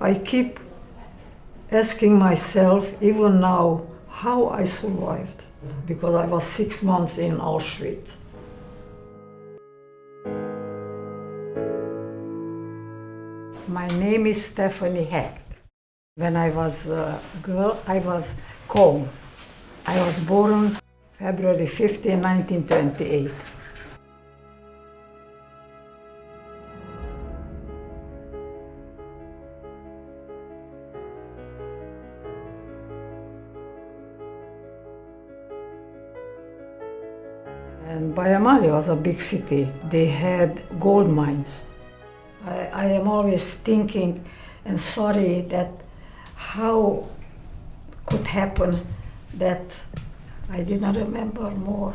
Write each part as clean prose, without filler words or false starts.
I keep asking myself, even now, how I survived, because I was 6 months in Auschwitz. My name is Stephanie Hecht. When I was a girl, I was Cohn. I was born February 15, 1928. And Bayamari was a big city. They had gold mines. I am always thinking and sorry that how could happen that I didn't remember more.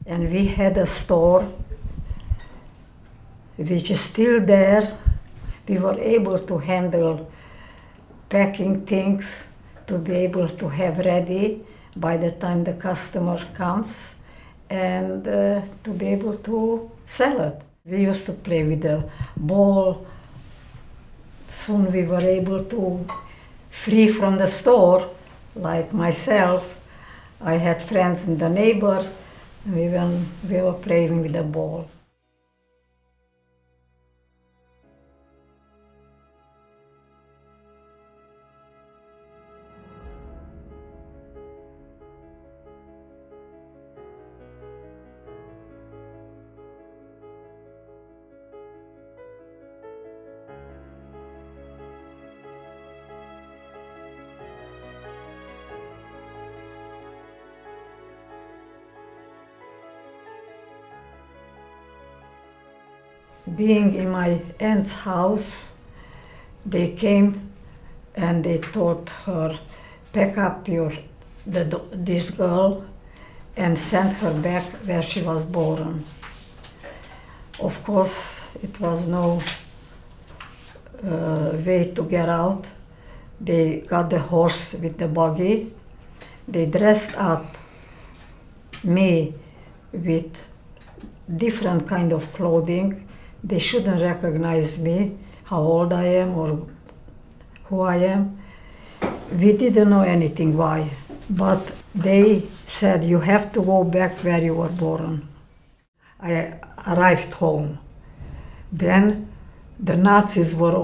And we had a store which is still there. We were able to handle packing things to be able to have ready by the time the customer comes and to be able to sell it. We used to play with the ball. Soon we were able to free from the store, like myself. I had friends in the neighbor. We were playing with the ball. Being in my aunt's house, they came and they told her, pack up this girl and send her back where she was born. Of course, it was no way to get out. They got the horse with the buggy. They dressed up me with different kind of clothing. They shouldn't recognize me, how old I am or who I am. We didn't know anything why, but they said, you have to go back where you were born. I arrived home. Then the Nazis were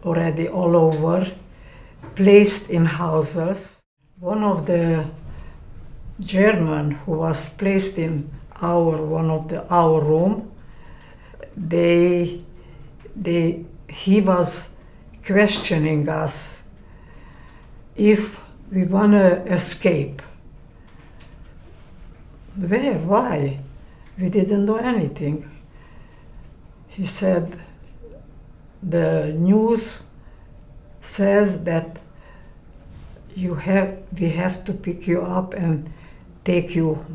already all over, placed in houses. One of the German who was placed in our room, he was questioning us if we want to escape. Where? Why? We didn't do anything. He said, the news says that we have to pick you up and take you.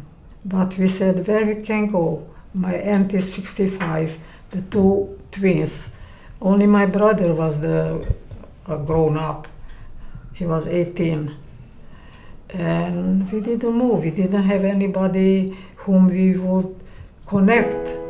But we said, where we can go? My aunt is 65, the two twins. Only my brother was grown up. He was 18. And we didn't move. We didn't have anybody whom we would connect.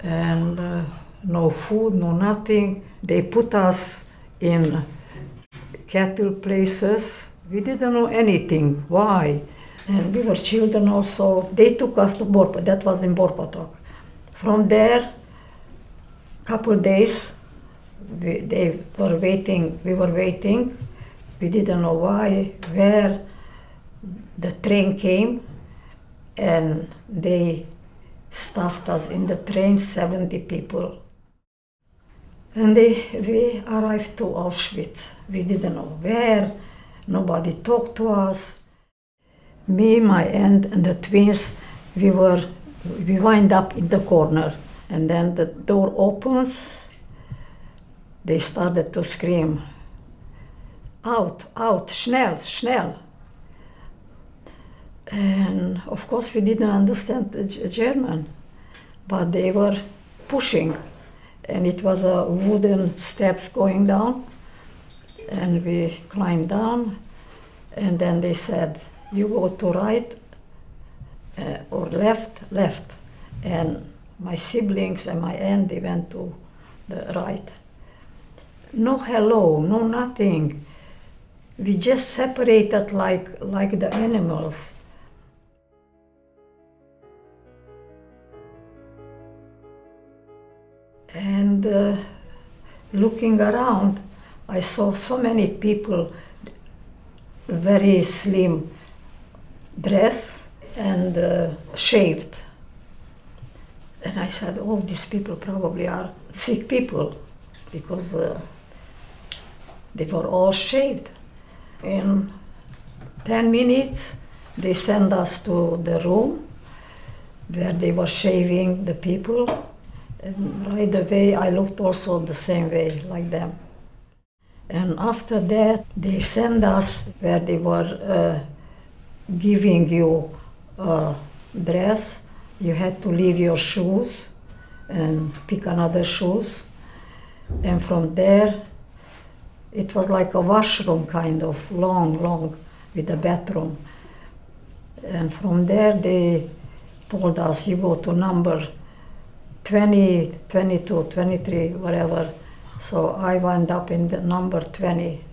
And no food, no nothing. They put us in cattle places. We didn't know anything. Why? And we were children also. They took us to Borpa. That was in Borpatok. From there, couple days, we were waiting. We didn't know why, where. The train came, and they stuffed us in the train, 70 people. And we arrived to Auschwitz. We didn't know where, nobody talked to us. Me, my aunt, and the twins, we wind up in the corner. And then the door opens, they started to scream, out, out, schnell, schnell. And of course we didn't understand German, but they were pushing. And it was a wooden steps going down, and we climbed down, and then they said, you go to right or left, left. And my siblings and my aunt, they went to the right. No hello, no nothing. We just separated like the animals. And looking around, I saw so many people, very slim dress and shaved. And I said, oh, these people probably are sick people, because they were all shaved. In 10 minutes, they sent us to the room where they were shaving the people. And right away, I looked also the same way, like them. And after that, they sent us where they were giving you a dress. You had to leave your shoes and pick another shoes. And from there, it was like a washroom kind of, long, with a bathroom. And from there, they told us, you go to number 20, 22, 23, whatever. So I wound up in the number 20.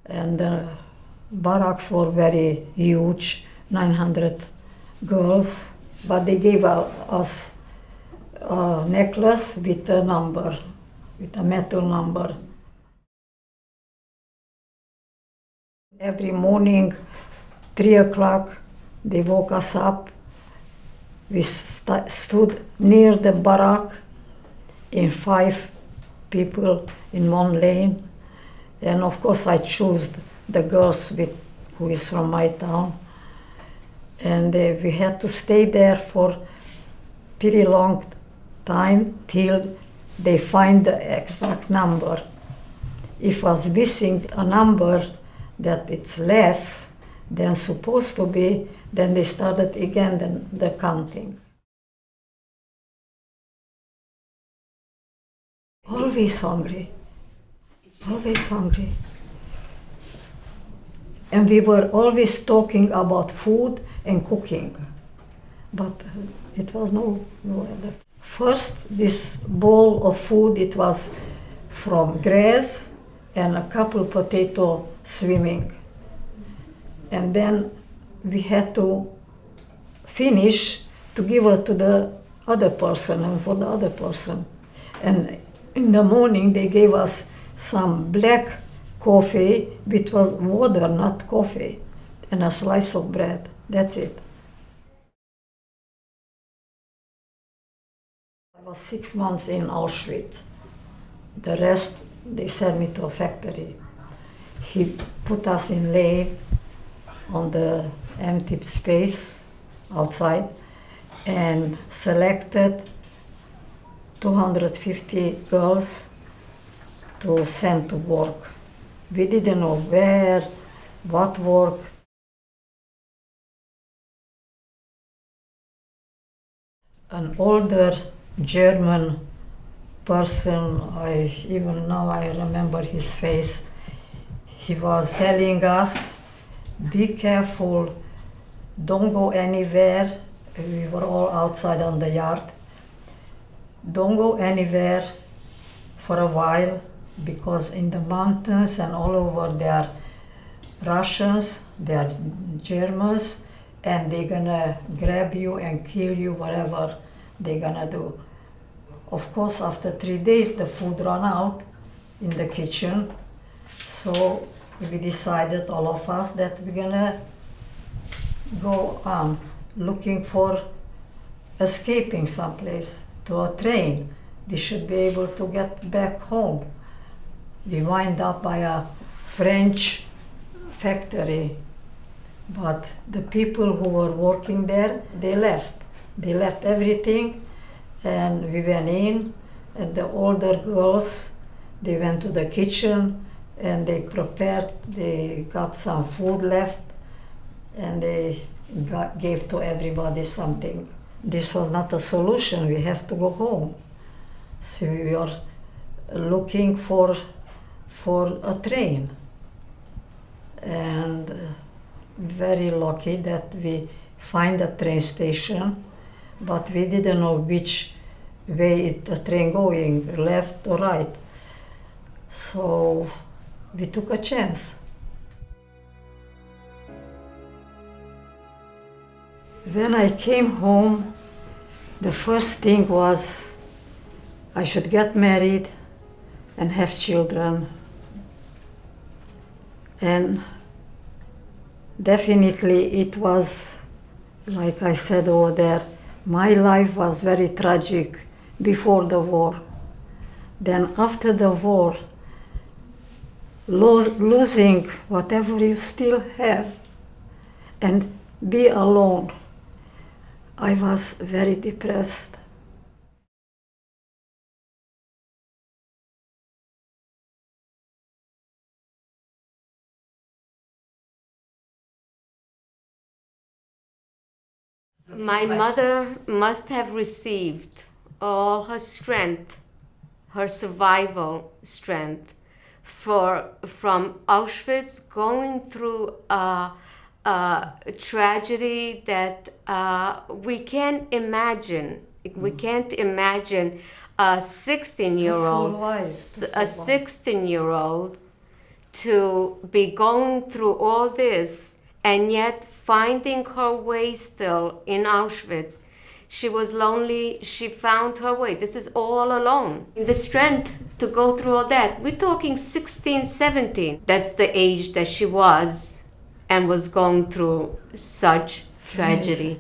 And the barracks were very huge, 900 girls, but they gave us a necklace with a number, with a metal number. Every morning, 3 o'clock, they woke us up. We stood near the barrack in 5 people in one lane. And of course I chose the girls who is from my town. And we had to stay there for pretty long time till they find the exact number. If was missing a number that it's less than supposed to be, then they started again the counting. Always hungry. Always hungry. And we were always talking about food and cooking, but it was no other. First, this bowl of food, it was from grass and a couple potato swimming. And then we had to finish to give it to the other person and for the other person. And in the morning, they gave us some black coffee, which was water, not coffee, and a slice of bread. That's it. I was 6 months in Auschwitz. The rest, they sent me to a factory. He put us in lane on the empty space outside and selected 250 girls to send to work. We didn't know where, what work. An older German person, even now I remember his face, he was telling us, be careful, don't go anywhere. We were all outside on the yard. Don't go anywhere for a while, because in the mountains and all over there are Russians, there are Germans, and they're gonna grab you and kill you, whatever they're gonna do. Of course, after 3 days, the food ran out in the kitchen, so we decided, all of us, that we're gonna go on looking for escaping someplace to a train. We should be able to get back home. We wind up by a French factory, but the people who were working there, they left. They left everything, and we went in, and the older girls, they went to the kitchen, and they prepared, they got some food left, and they gave to everybody something. This was not a solution, we have to go home. So we were looking for a train, and very lucky that we find a train station, but we didn't know which way the train going, left or right. So we took a chance. When I came home, the first thing was I should get married and have children. And definitely it was, like I said over there, my life was very tragic before the war. Then after the war, losing whatever you still have and be alone, I was very depressed. My mother must have received all her strength, her survival strength, from Auschwitz, going through a tragedy that we can't imagine. We can't imagine a 16-year-old to be going through all this and yet finding her way still in Auschwitz. She was lonely, she found her way. This is all alone. The strength to go through all that. We're talking 16, 17. That's the age that she was and was going through such tragedy.